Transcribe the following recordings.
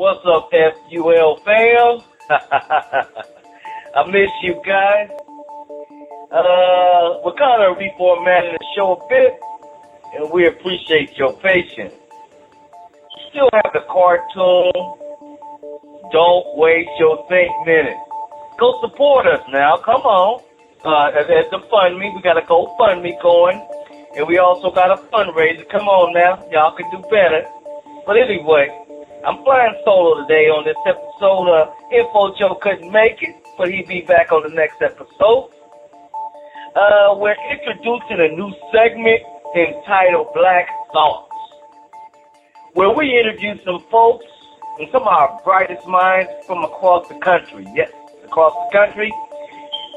What's up, FUL fam? I miss you guys. We're kind of reformatting the show a bit, and we appreciate your patience. Still have the cartoon. Don't waste your think minute. Go support us now. Come on. At the FundMe, we got a GoFundMe going, and we also got a fundraiser. Come on now. Y'all can do better. But anyway, I'm flying solo today on this episode. Info Joe couldn't make it, but he'll be back on the next episode. We're introducing a new segment entitled Black Thoughts, where we interview some folks and some of our brightest minds from across the country. Yes, across the country.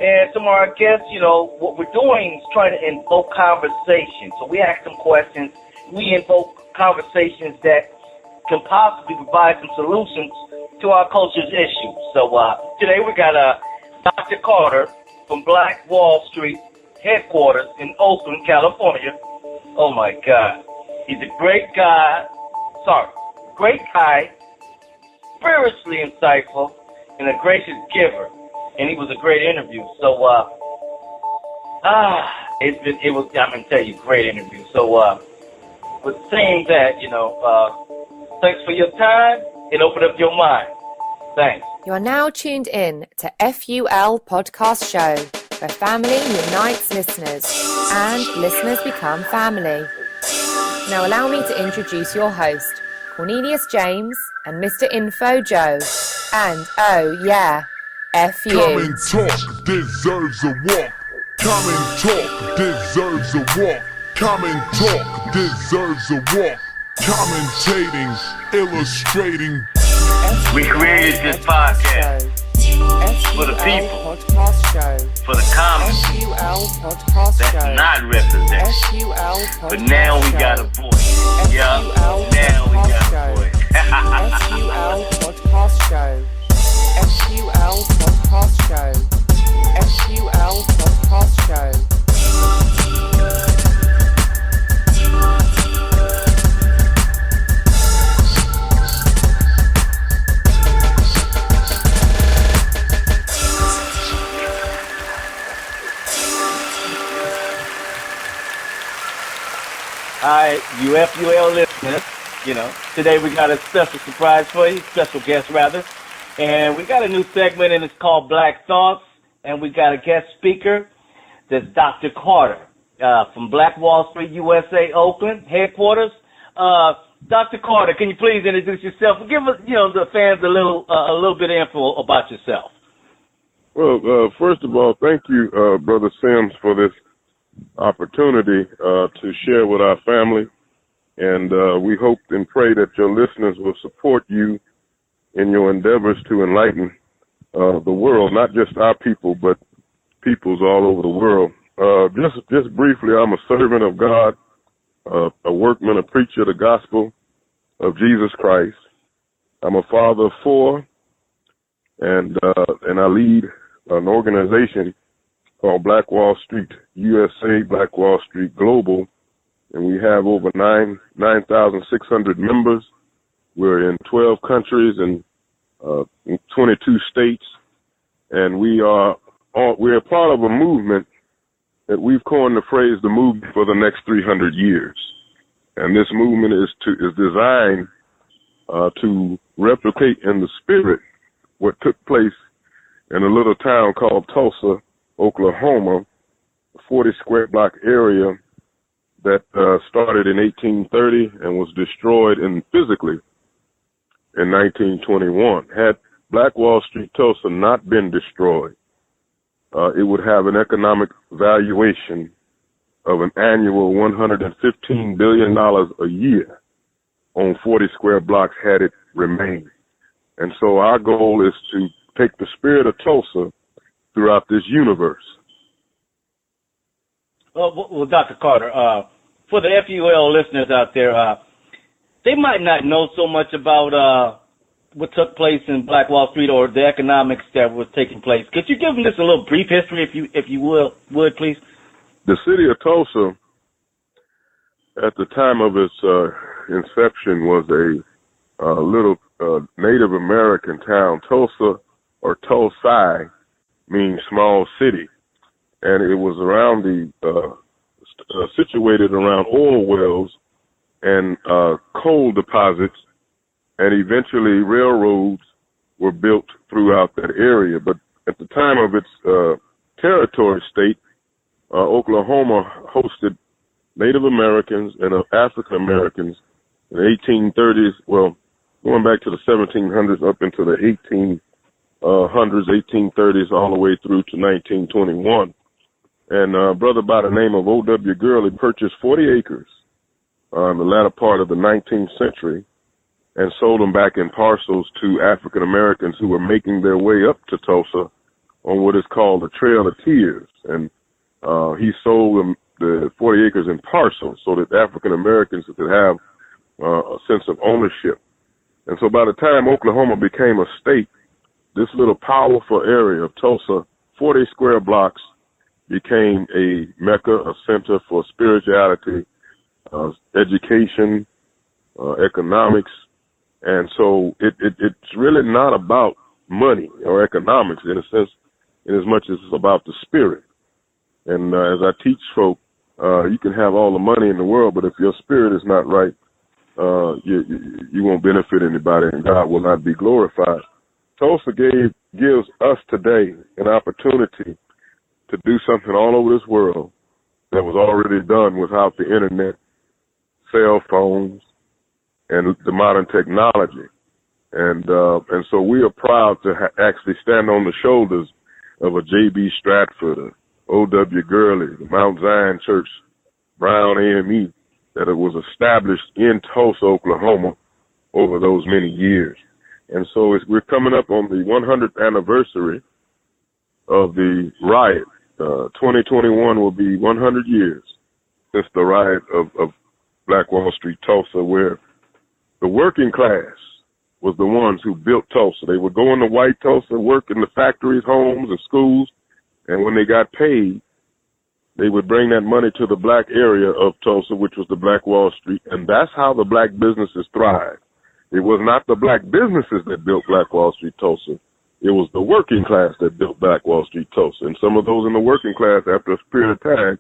And some of our guests, what we're doing is trying to invoke conversation. So we ask them questions. We invoke conversations that can possibly provide some solutions to our culture's issues. So today we got Dr. Carter from Black Wall Street headquarters in Oakland, California. Oh my God. He's a great guy, spiritually insightful, and a gracious giver. And he was a great interview. So, I'm going to tell you, great interview. So, with saying that, thanks for your time and open up your mind. Thanks. You are now tuned in to FUL Podcast Show, where family unites listeners and listeners become family. Now allow me to introduce your host, Cornelius James and Mr. Info Joe. And oh yeah, F you. Come and talk deserves a walk. Come and talk deserves a walk. Come and talk deserves a walk. Commentating, illustrating. We created this podcast for the people, for the comments that's not represented. But now we got a voice. Yeah, now we got a voice. FUL Podcast Show. FUL Podcast Show. FUL Podcast Show. All right, you FUL listeners, today we got a special surprise for you, special guest rather, and we got a new segment and it's called Black Thoughts, and we got a guest speaker that's Dr. Carter from Black Wall Street, USA, Oakland, headquarters. Dr. Carter, can you please introduce yourself? Give us, the fans a little bit of info about yourself. Well, first of all, thank you, Brother Sims, for this opportunity to share with our family, and we hope and pray that your listeners will support you in your endeavors to enlighten the world, not just our people, but peoples all over the world. Just briefly, I'm a servant of God, a workman, a preacher of the gospel of Jesus Christ. I'm a father of four, and I lead an organization called Black Wall Street USA, Black Wall Street Global, and we have over 9,600 members. We're in 12 countries and 22 states, and we're part of a movement that we've coined the phrase "the movement for the next 300 years." And this movement is designed to replicate in the spirit what took place in a little town called Tulsa, Oklahoma, a 40 square block area that started in 1830 and was destroyed physically in 1921. Had Black Wall Street, Tulsa not been destroyed, it would have an economic valuation of an annual $115 billion a year on 40 square blocks had it remained. And so our goal is to take the spirit of Tulsa throughout this universe. Well, Dr. Carter, for the FUL listeners out there, they might not know so much about what took place in Black Wall Street or the economics that was taking place. Could you give them just a little brief history, if you would, please? The city of Tulsa, at the time of its inception, was a little Native American town. Tulsa, or Tulsi, means small city. And it was around situated around oil wells and coal deposits, and eventually railroads were built throughout that area. But at the time of its territory state, Oklahoma hosted Native Americans and African Americans in the 1830s, well, going back to the 1700s up into the 1830s, all the way through to 1921. And a brother by the name of O.W. Gurley purchased 40 acres in the latter part of the 19th century and sold them back in parcels to African Americans who were making their way up to Tulsa on what is called the Trail of Tears. And he sold them the 40 acres in parcels so that African Americans could have a sense of ownership. And so by the time Oklahoma became a state, this little powerful area of Tulsa, 40 square blocks, became a mecca, a center for spirituality, education, economics. And so it's really not about money or economics in a sense, in as much as it's about the spirit. And as I teach folk, you can have all the money in the world, but if your spirit is not right, you won't benefit anybody, and God will not be glorified. Tulsa gives us today an opportunity to do something all over this world that was already done without the internet, cell phones, and the modern technology. And so we are proud to actually stand on the shoulders of a J.B. Stratford, a O.W. Gurley, the Mount Zion Church, Brown AME, that it was established in Tulsa, Oklahoma over those many years. And so we're coming up on the 100th anniversary of the riot. 2021 will be 100 years since the riot of Black Wall Street, Tulsa, where the working class was the ones who built Tulsa. They would go into white Tulsa, work in the factories, homes, and schools, and when they got paid, they would bring that money to the black area of Tulsa, which was the Black Wall Street, and that's how the black businesses thrived. It was not the black businesses that built Black Wall Street, Tulsa. It was the working class that built Black Wall Street, Tulsa. And some of those in the working class, after a period of time,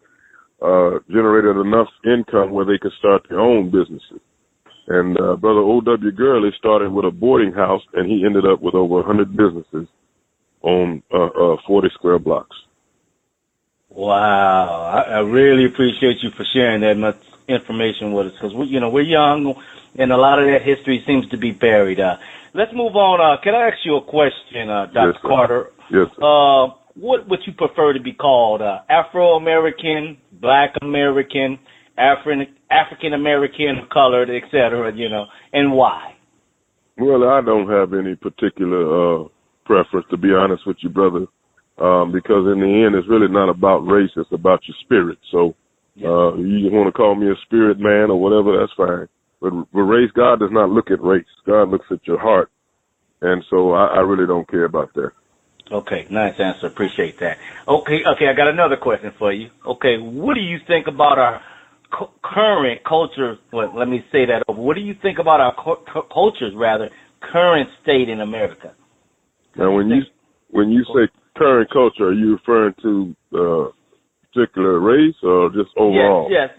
generated enough income where they could start their own businesses. And Brother O.W. Gurley started with a boarding house, and he ended up with over 100 businesses on 40 square blocks. Wow. I really appreciate you for sharing that much information with us, because we're young, and a lot of that history seems to be buried. Let's move on. Can I ask you a question, Dr. Yes, Carter? Yes, sir. What would you prefer to be called? Afro-American, Black American, African-American, colored, etc., and why? Well, I don't have any particular preference, to be honest with you, brother, because in the end, it's really not about race. It's about your spirit. So you want to call me a spirit man or whatever, that's fine. But race, God does not look at race. God looks at your heart. And so I really don't care about that. Okay, nice answer. Appreciate that. Okay, I got another question for you. Okay, what do you think about our current culture? Well, let me say that over. What do you think about our culture's current state in America? Now, when you say current culture, are you referring to particular race or just overall? Yes,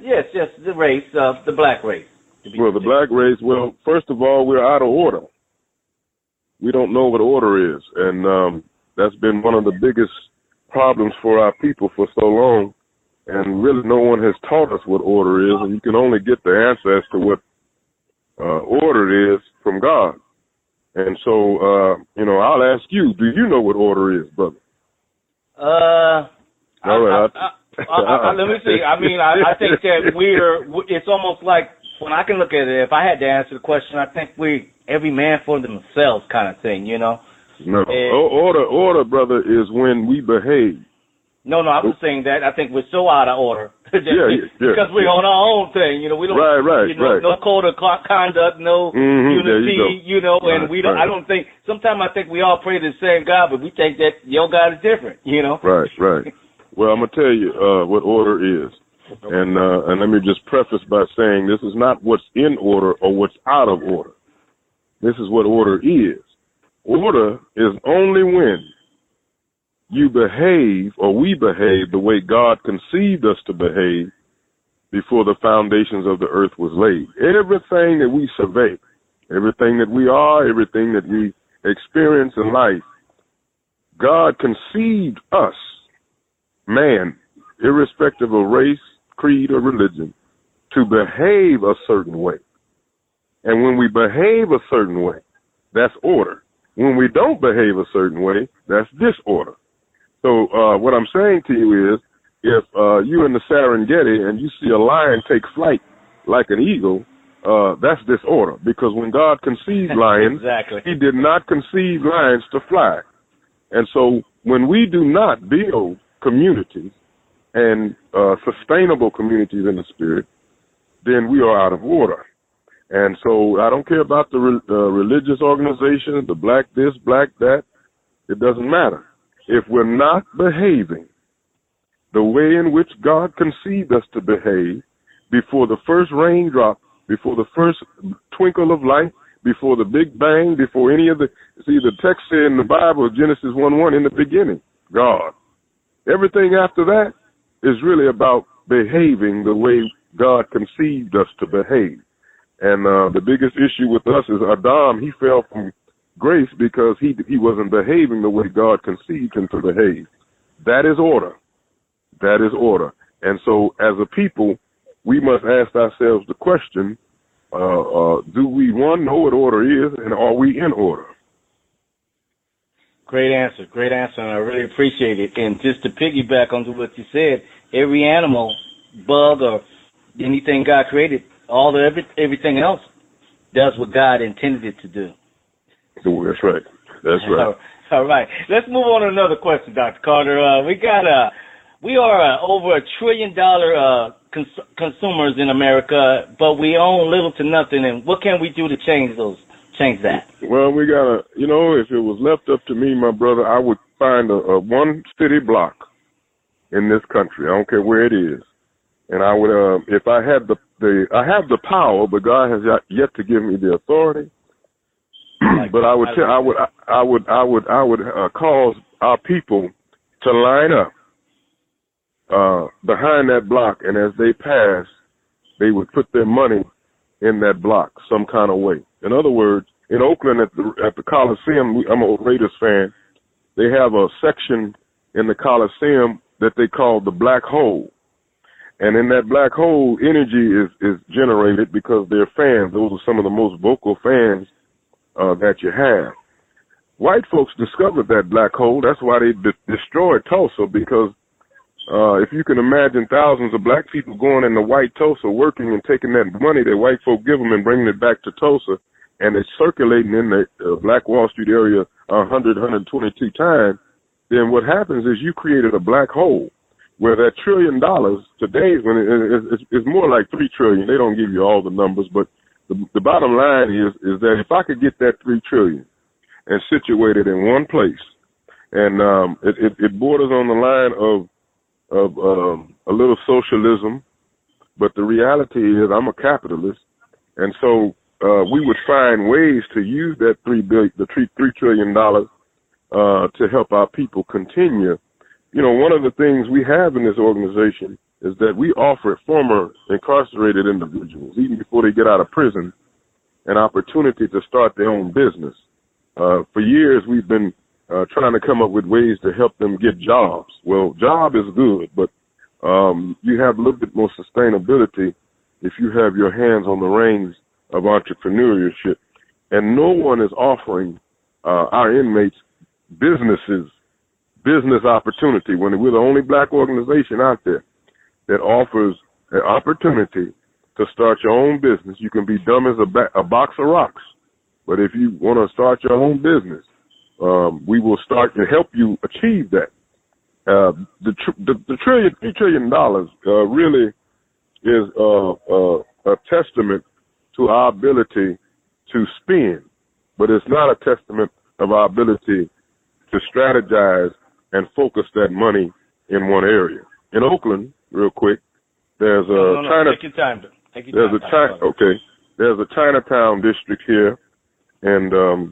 the race, the black race. Well, the black race, first of all, we're out of order. We don't know what order is, and that's been one of the biggest problems for our people for so long, and really no one has taught us what order is, and you can only get the answer as to what order is from God. And so, I'll ask you, do you know what order is, brother? All right. Let me see. I mean, I think that it's almost like, when I can look at it, if I had to answer the question, I think every man for themselves kind of thing, No. Order, brother, is when we behave. No, I was saying that. I think we're so out of order. Because we're on our own thing, We don't, right. No code of conduct, no unity, and we don't, I don't think, sometimes I think we all pray to the same God, but we think that your God is different, Right. Well, I'm going to tell you what order is. And let me just preface by saying this is not what's in order or what's out of order. This is what order is. Order is only when you behave, or we behave, the way God conceived us to behave before the foundations of the earth was laid. Everything that we survey, everything that we are, everything that we experience in life, God conceived us, man, irrespective of race, creed, or religion, to behave a certain way. And when we behave a certain way, that's order. When we don't behave a certain way, that's disorder. So what I'm saying to you is, if you're in the Serengeti and you see a lion take flight like an eagle, that's disorder. Because when God conceived lions, exactly. He did not conceive lions to fly. And so when we do not build communities and sustainable communities in the spirit, then we are out of order. And so I don't care about the religious organization, the black this, black that. It doesn't matter. If we're not behaving the way in which God conceived us to behave before the first raindrop, before the first twinkle of light, before the Big Bang, before any of the, see, the text said in the Bible, Genesis 1:1, in the beginning, God. Everything after that is really about behaving the way God conceived us to behave. And the biggest issue with us is Adam. He fell from grace because he wasn't behaving the way God conceived him to behave. That is order. That is order. And so as a people, we must ask ourselves the question, do we, one, know what order is, and are we in order? Great answer, and I really appreciate it. And just to piggyback onto what you said, every animal, bug, or anything God created, everything else does what God intended it to do. That's right. That's right. All right. Let's move on to another question, Dr. Carter. We are over $1 trillion consumers in America, but we own little to nothing. And what can we do to change that? Well, we gotta, if it was left up to me, my brother, I would find a one city block in this country. I don't care where it is, and I would, if I had I have the power, but God has yet to give me the authority. But I would cause our people to line up behind that block, and as they pass, they would put their money in that block some kind of way. In other words, in Oakland at the Coliseum, I'm a Raiders fan. They have a section in the Coliseum that they call the black hole. And in that black hole, energy is generated because they're fans. Those are some of the most vocal fans that you have. White folks discovered that black hole. That's why they destroyed Tulsa, because if you can imagine thousands of black people going into white Tulsa, working and taking that money that white folk give them and bringing it back to Tulsa, and it's circulating in the Black Wall Street area 122 times, then what happens is you created a black hole where that $1 trillion today, when it's more like $3 trillion. They don't give you all the numbers, but the bottom line is that if I could get that $3 trillion and situate it in one place, and it borders on the line of a little socialism, but the reality is I'm a capitalist, and so we would find ways to use that $3 trillion to help our people continue. One of the things we have in this organization is that we offer former incarcerated individuals, even before they get out of prison, an opportunity to start their own business. For years, we've been trying to come up with ways to help them get jobs. Well, job is good, but you have a little bit more sustainability if you have your hands on the reins of entrepreneurship. And no one is offering our inmates business opportunity when we're the only black organization out there that offers an opportunity to start your own business. You can be dumb as a box of rocks, but if you want to start your own business, we will start to help you achieve that. The $3 trillion really is a testament to our ability to spend, but it's not a testament of our ability to strategize and focus that money in one area. In Oakland, real quick, there's a Take your time. There's a Chinatown district here, and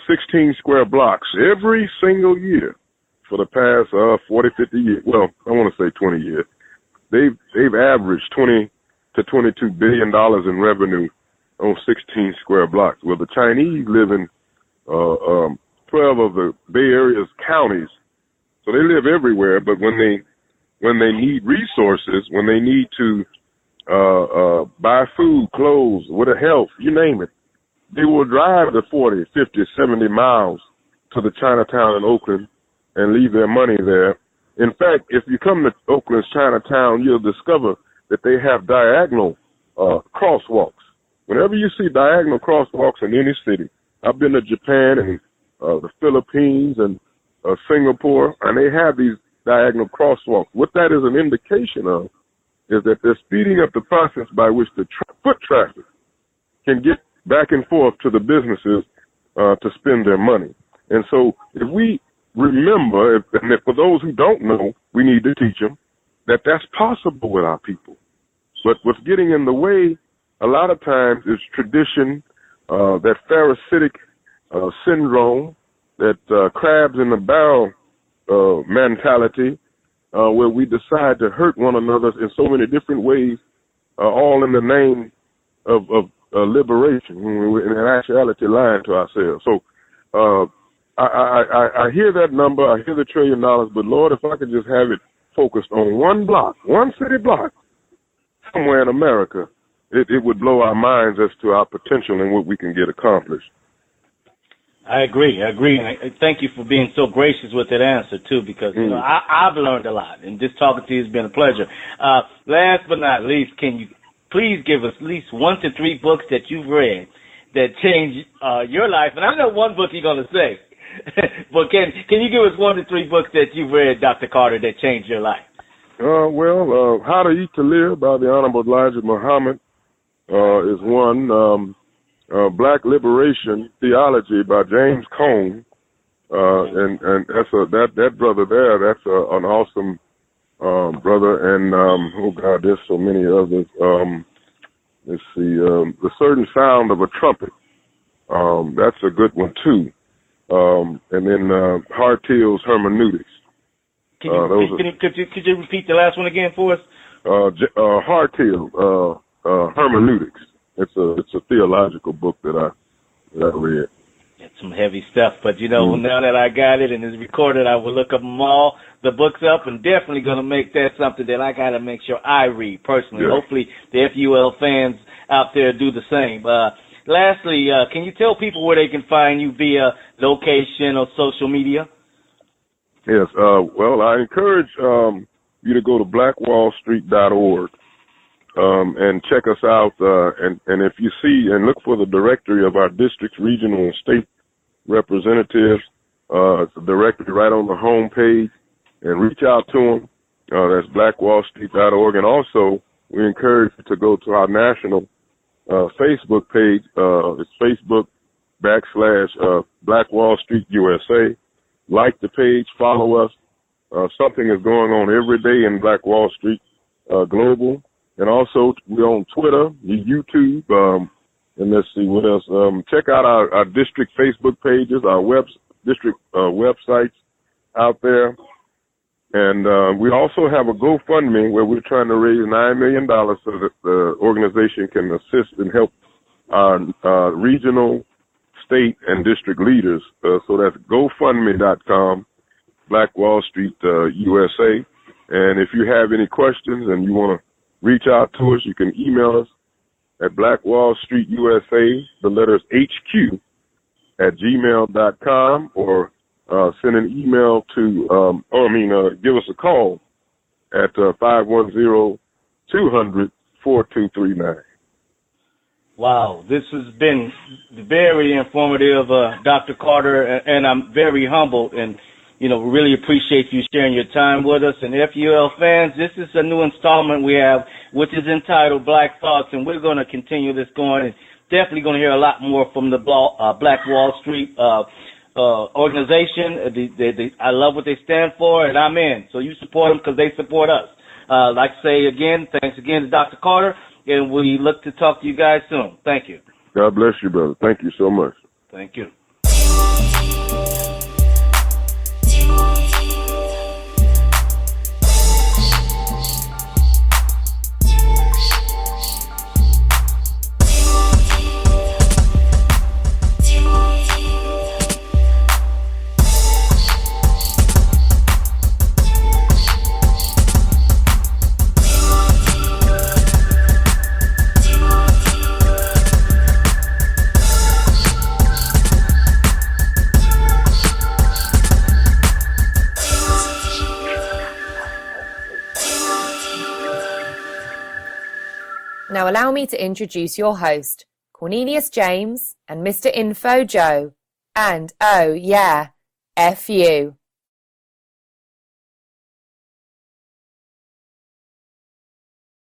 16 square blocks every single year for the past 40, 50 years. Well, I want to say 20 years. They've averaged 20 to $22 billion in revenue on 16 square blocks. Well, the Chinese live in 12 of the Bay Area's counties, so they live everywhere. But when they need resources, when they need to buy food, clothes, with a health, you name it, they will drive the 40, 50, 70 miles to the Chinatown in Oakland and leave their money there. In fact, if you come to Oakland's Chinatown, you'll discover that they have diagonal crosswalks. Whenever you see diagonal crosswalks in any city, I've been to Japan and the Philippines and Singapore, and they have these diagonal crosswalks. What that is an indication of is that they're speeding up the process by which the foot traffic can get back and forth to the businesses to spend their money. And so if we remember, and if for those who don't know, we need to teach them that that's possible with our people. But what's getting in the way a lot of times is tradition, that Pharisaic syndrome, that crabs in the barrel mentality, where we decide to hurt one another in so many different ways, all in the name of liberation, when we're in actuality lying to ourselves. So I hear that number, I hear the $1 trillion, but Lord, if I could just have it focused on one block, one city block, somewhere in America, it would blow our minds as to our potential and what we can get accomplished. I agree, and I thank you for being so gracious with that answer, too, because you know, I've learned a lot, and just talking to you has been a pleasure. Last but not least, can you please give us at least 1 to 3 books that you've read that changed your life? And I know one book you're going to say, but can you give us 1 to 3 books that you've read, Dr. Carter, that changed your life? How to Eat to Live by the Honorable Elijah Muhammad is one. Black Liberation Theology by James Cone, and that's that brother there. That's an awesome brother. And oh God, there's so many others. Let's see, The Certain Sound of a Trumpet. That's a good one too. And then Hartill's Hermeneutics. Could you repeat the last one again for us? Hartill Hermeneutics. It's a theological book that I read. It's some heavy stuff, but you know, now that I got it and it's recorded, I will look up them all, the books up, and definitely going to make that something that I got to make sure I read personally. Yeah. Hopefully the FUL fans out there do the same. Lastly, can you tell people where they can find you via location or social media? Yes. Well, I encourage you to go to blackwallstreet.org. And check us out, and if you see and look for the directory of our districts, regional, and state representatives, it's a directory right on the home page, and reach out to them. That's blackwallstreet.org. And also, we encourage you to go to our national Facebook page. It's Facebook Black Wall Street USA. Like the page, follow us. Something is going on every day in Black Wall Street Global. And also, we're on Twitter, YouTube, and let's see what else. Check out our district Facebook pages, our district websites out there. And we also have a GoFundMe where we're trying to raise $9 million so that the organization can assist and help our regional, state, and district leaders. So that's GoFundMe.com, Black Wall Street USA. And if you have any questions and you want to reach out to us, you can email us at blackwallstreetusa, the letters HQ, @gmail.com, or send an email to, give us a call at 510-200-4239. Wow, this has been very informative, Dr. Carter, and I'm very humbled and really appreciate you sharing your time with us. And FUL fans, this is a new installment we have, which is entitled Black Thoughts, and we're going to continue this going, and definitely going to hear a lot more from the Black Wall Street organization. I love what they stand for, and I'm in. So you support them because they support us. Like to say again, thanks again to Dr. Carter, and we look to talk to you guys soon. Thank you. God bless you, brother. Thank you so much. Thank you. Now allow me to introduce your host, Cornelius James and Mr. Info Joe. And oh yeah, F you.